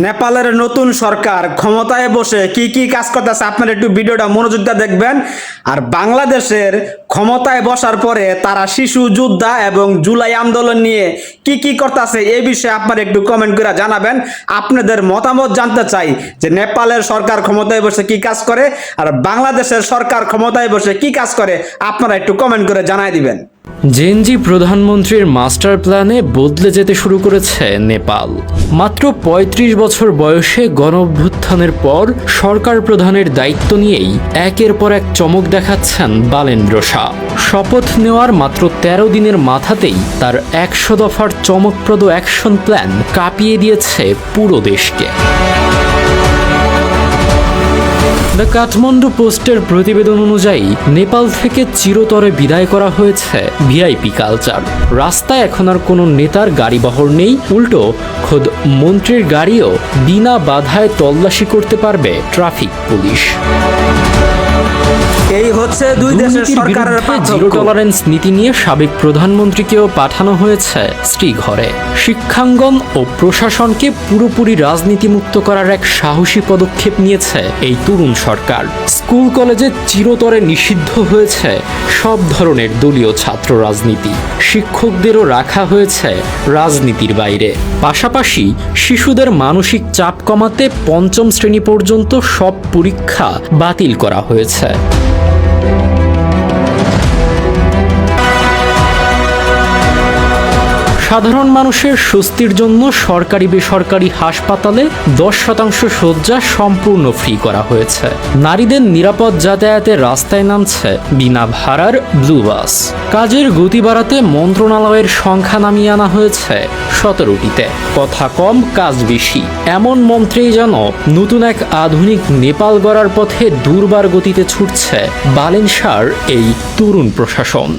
নেপালের নতুন সরকার ক্ষমতায় বসে কি কি কাজ করতেছে আপনারা একটু ভিডিওটা মনোযোগ দিয়ে দেখবেন। আর বাংলাদেশের ক্ষমতায় বসার পরে তারা শিশু যোদ্ধা এবং জুলাই আন্দোলন নিয়ে কি কি করতেছে এই বিষয়ে আপনারা একটু কমেন্ট করে জানাবেন। আপনাদের মতামত জানতে চাই যে নেপালের সরকার ক্ষমতায় বসে কি কাজ করে আর বাংলাদেশের সরকার ক্ষমতায় বসে কি কাজ করে, আপনারা একটু কমেন্ট করে জানাই দিবেন। জেনজি প্রধানমন্ত্রীর মাস্টার প্ল্যানে বদলে যেতে শুরু করেছে নেপাল। মাত্র ৩৫ বছর বয়সে গণঅভ্যুত্থানের পর সরকার প্রধানের দায়িত্ব নিয়েই একের পর এক চমক দেখাচ্ছেন বালেন্দ্র শাহ। শপথ নেওয়ার মাত্র ১৩ দিনের মাথাতেই তার ১০০ দফার চমকপ্রদ অ্যাকশন প্ল্যান কাঁপিয়ে দিয়েছে পুরো দেশকে। দ্য কাঠমান্ডু পোস্টের প্রতিবেদন অনুযায়ী নেপাল থেকে চিরতরে বিদায় করা হয়েছে ভিআইপি কালচার। রাস্তায় এখন আর কোনো নেতার গাড়িবহর নেই, উল্টো খোদ মন্ত্রীর গাড়িও বিনা বাধায় তল্লাশি করতে পারবে ট্রাফিক পুলিশ। এই হচ্ছে দুই দেশের সরকারের জিরো টলারেন্স নীতি নিয়ে সাবেক প্রধানমন্ত্রীকেও পাঠানো হয়েছে শ্রীঘরে। শিক্ষাঙ্গন ও প্রশাসনকে পুরোপুরি রাজনীতিমুক্ত করার এক সাহসী পদক্ষেপ নিয়েছে এই তরুণ সরকার। স্কুল কলেজে চিরতরে নিষিদ্ধ হয়েছে সব ধরনের দলীয় ছাত্র রাজনীতি। শিক্ষকদেরও রাখা হয়েছে রাজনীতির বাইরে। পাশাপাশি শিশুদের মানসিক চাপ কমাতে ৫ম শ্রেণী পর্যন্ত সব পরীক্ষা বাতিল করা হয়েছে। সাধারণ মানুষের স্বস্তির জন্য সরকারি বেসরকারি হাসপাতালে ১০% শয্যা সম্পূর্ণ ফ্রি করা হয়েছে। নারীদের নিরাপদ যাতায়াতে রাস্তায় নামছে বিনা ভাড়ার ব্লু বাস। কাজের গতি বাড়াতে মন্ত্রণালয়ের সংখ্যা নামিয়ে আনা হয়েছে ১৭টিতে। কথা কম কাজ বেশি, এমন মন্ত্রেই যেন নতুন এক আধুনিক নেপাল গড়ার পথে দুর্বার গতিতে ছুটছে বালেন শাহর এই তরুণ প্রশাসন।